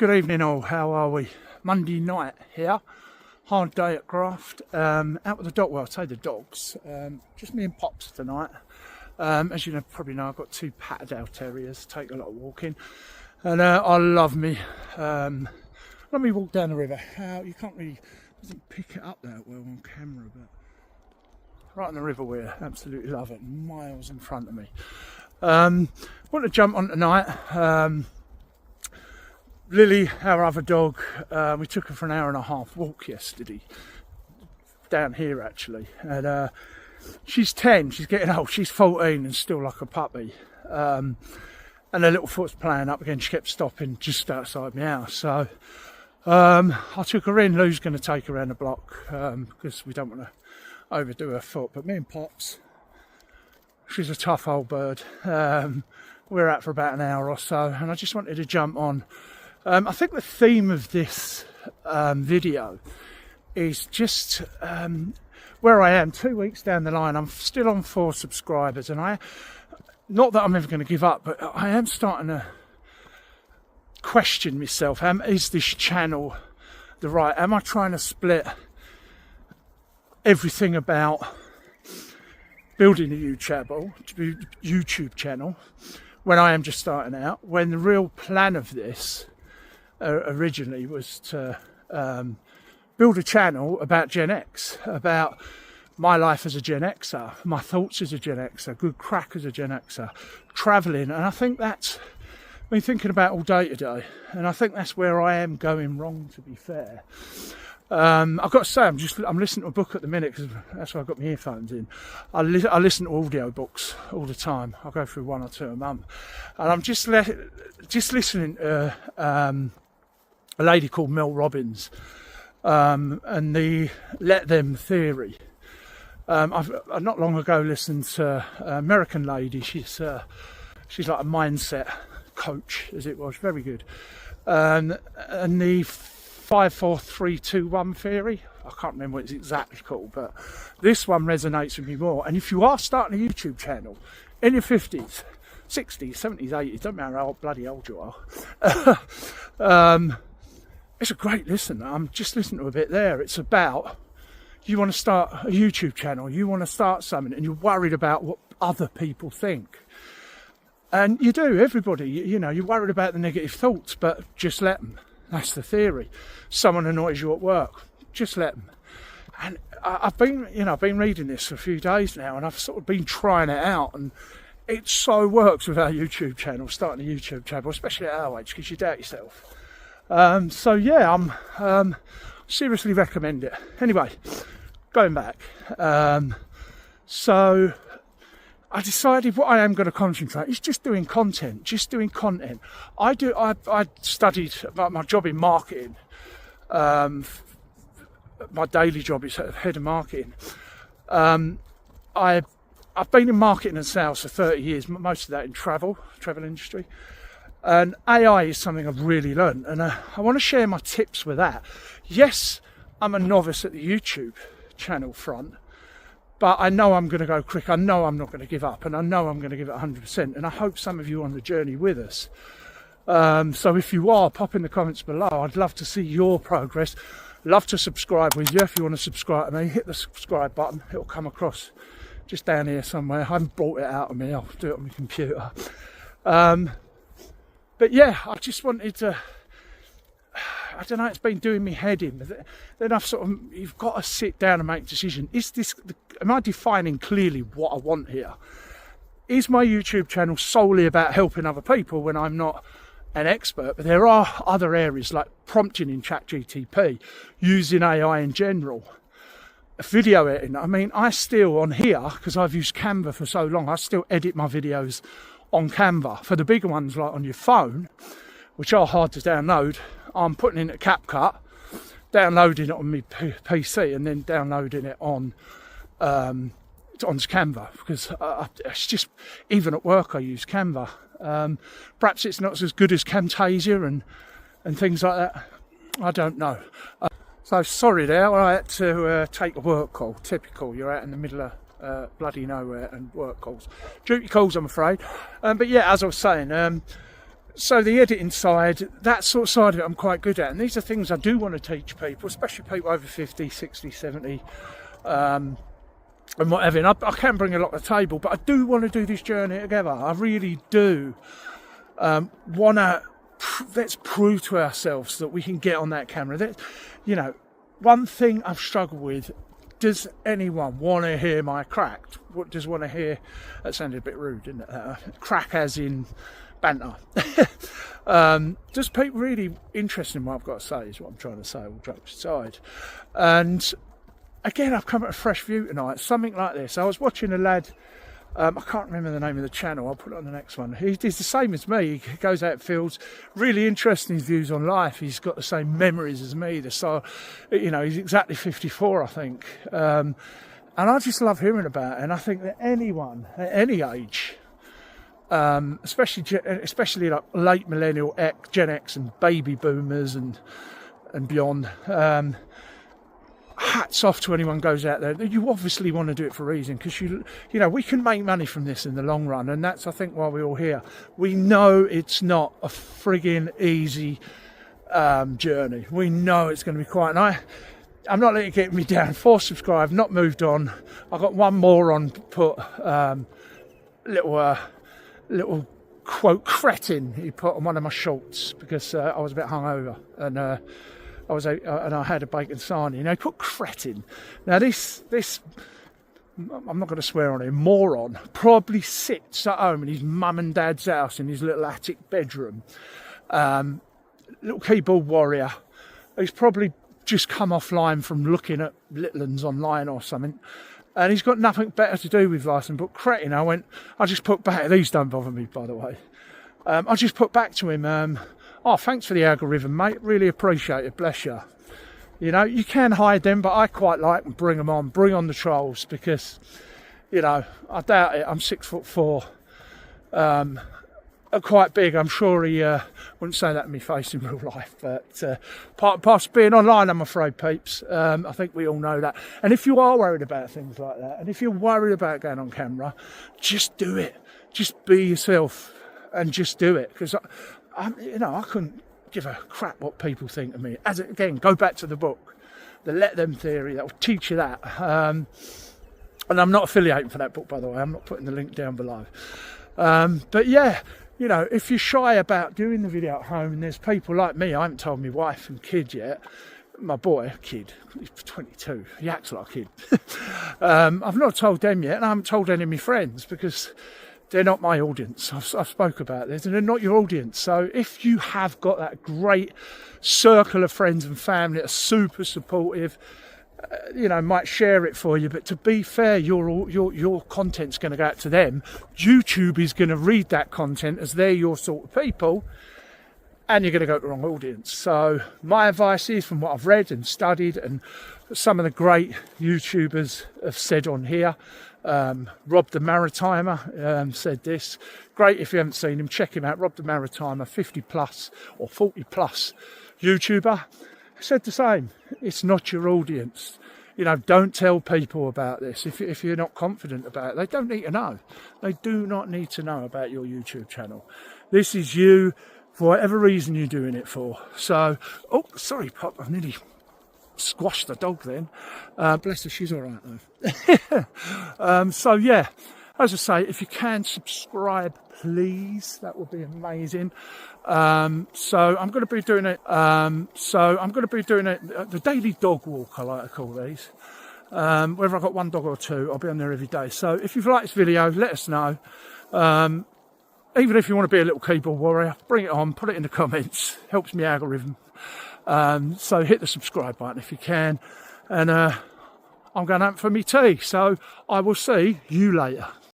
Good evening all, how are we? Monday night here, hard day at graft, out with the dog, well I'd say the dogs, just me and Pops tonight. As you probably know, I've got two Patterdale Terriers, take a lot of walking, and I love me, let me walk down the river. You can't really, doesn't pick it up that well on camera, but right on the river we're absolutely love it, miles in front of me. Want to jump on tonight. Lily, our other dog, we took her for an hour and a half walk yesterday, down here actually, and she's 10, she's getting old, she's 14 and still like a puppy, and her little foot's playing up again. She kept stopping just outside my house, so I took her in. Lou's going to take her around the block, because we don't want to overdo her foot, but me and Pops, she's a tough old bird, we're out for about an hour or so, and I just wanted to jump on. I think the theme of this video is just where I am 2 weeks down the line. I'm still on 4 subscribers, and not that I'm ever going to give up, but I am starting to question myself. Is this channel the right? Am I trying to split everything about building a YouTube channel when I am just starting out, when the real plan of this originally was to build a channel about Gen X, about my life as a Gen Xer, my thoughts as a Gen Xer, good crack as a Gen Xer, travelling, and I think that's I've been thinking about all day today, and I think that's where I am going wrong, to be fair. I've got to say, I'm listening to a book at the minute, because that's why I've got my earphones in. I listen to audio books all the time. I go through 1 or 2 a month, and I'm just listening to a lady called Mel Robbins, and the Let Them theory. I've not long ago listened to an American lady. She's like a mindset coach, as it was, very good. And the 5, 4, 3, 2, 1 theory, I can't remember what it's exactly called, but this one resonates with me more. And if you are starting a YouTube channel in your 50s, 60s, 70s, 80s, don't matter how bloody old you are, it's a great listen. I'm just listening to a bit there. It's about, you want to start a YouTube channel, you want to start something, and you're worried about what other people think. And you do, everybody, you know, you're worried about the negative thoughts, but just let them. That's the theory. Someone annoys you at work, just let them. And I've been reading this for a few days now, and I've sort of been trying it out, and it so works with our YouTube channel, starting a YouTube channel, especially at our age, because you doubt yourself. So yeah, I'm seriously recommend it. Anyway, going back, so I decided what I am going to concentrate is just doing content, I studied about my job in marketing. My daily job is head of marketing. I've been in marketing and sales for 30 years, most of that in travel industry. And AI is something I've really learned, and I want to share my tips with that. Yes, I'm a novice at the YouTube channel front, but I know I'm going to go quick. I know I'm not going to give up, and I know I'm going to give it 100%. And I hope some of you are on the journey with us. So if you are, pop in the comments below. I'd love to see your progress. Love to subscribe with you. If you want to subscribe to me, hit the subscribe button. It'll come across just down here somewhere. I haven't brought it out of me. I'll do it on my computer. But yeah, I just wanted to, I don't know, it's been doing me head in. Then you've got to sit down and make a decision. Am I defining clearly what I want here? Is my YouTube channel solely about helping other people when I'm not an expert? But there are other areas like prompting in ChatGPT, using AI in general, video editing. I mean, I still on here, because I've used Canva for so long, I still edit my videos on Canva. For the bigger ones like on your phone, which are hard to download, I'm putting in a CapCut, downloading it on my PC, and then downloading it on Canva, because it's just, even at work I use Canva. Perhaps it's not as good as Camtasia and things like that, I don't know. So sorry there, I had to take a work call. Typical, you're out in the middle of bloody nowhere and work calls, duty calls, I'm afraid. But yeah, as I was saying, So the editing side, that sort of side of it I'm quite good at, and these are things I do want to teach people, especially people over 50, 60, 70, and whatever. And I can bring a lot to the table, but I do want to do this journey together. I really do want to. Let's prove to ourselves that we can get on that camera. That, you know, one thing I've struggled with. Does anyone want to hear my crack? What does want to hear? That sounded a bit rude, didn't it? Crack as in banter. Just people really interested in what I've got to say is what I'm trying to say, all jokes aside. And again, I've come at a fresh view tonight, something like this. I was watching a lad, I can't remember the name of the channel, I'll put it on the next one. He's the same as me, he goes out fields, really interesting his views on life. He's got the same memories as me, so, you know, he's exactly 54, I think. And I just love hearing about it, and I think that anyone, at any age, especially like late millennial, Gen X and baby boomers and beyond, hats off to anyone goes out there. You obviously want to do it for a reason, because you know we can make money from this in the long run, and that's I think why we're all here. We know it's not a frigging easy journey. We know it's going to be quite. And I'm not letting it get me down. 4 subscribe, not moved on. I got one more on put little quote cretin he put on one of my shorts because I was a bit hungover and I had a bacon sarnie. You know, he put cretin. Now this I'm not going to swear on him, moron probably sits at home in his mum and dad's house in his little attic bedroom. Little keyboard warrior. He's probably just come offline from looking at Little Uns online or something. And he's got nothing better to do with life than put cretin. I just put back, these don't bother me, by the way. I just put back to him, oh, thanks for the algorithm, mate. Really appreciate it. Bless you. You know, you can hide them, but I quite like and bring them on. Bring on the trolls because, you know, I doubt it. I'm 6'4". Quite big. I'm sure he wouldn't say that to me face in real life. But past being online, I'm afraid, peeps. I think we all know that. And if you are worried about things like that, and if you're worried about going on camera, just do it. Just be yourself and just do it. Because you know, I couldn't give a crap what people think of me. Again, go back to the book, the Let Them theory, that will teach you that. And I'm not affiliating for that book, by the way. I'm not putting the link down below. But yeah, you know, if you're shy about doing the video at home, and there's people like me, I haven't told my wife and kid yet. My boy, kid, he's 22, he acts like a kid. I've not told them yet, and I haven't told any of my friends because they're not my audience. I've spoke about this, and they're not your audience. So if you have got that great circle of friends and family that are super supportive, you know, might share it for you, but to be fair, your content's going to go out to them. YouTube is going to read that content as they're your sort of people, and you're going to go to the wrong audience. So my advice is, from what I've read and studied, and some of the great YouTubers have said on here, Rob the Maritimer said this. Great, if you haven't seen him, check him out. Rob the Maritimer, 50 plus or 40 plus YouTuber, said the same. It's not your audience. You know, don't tell people about this if you're not confident about it. They don't need to know. They do not need to know about your YouTube channel. This is you for whatever reason you're doing it for. So, oh, sorry, Pop, I nearly squashed the dog then. Bless her, she's all right though. So yeah, as I say, if you can subscribe, please, that would be amazing. So I'm going to be doing it. The daily dog walk, I like to call these. Whether I've got one dog or two, I'll be on there every day. So if you've liked this video, let us know. Even if you want to be a little keyboard warrior, bring it on, put it in the comments. Helps me algorithm. So hit the subscribe button if you can. And I'm going out for me tea. So I will see you later.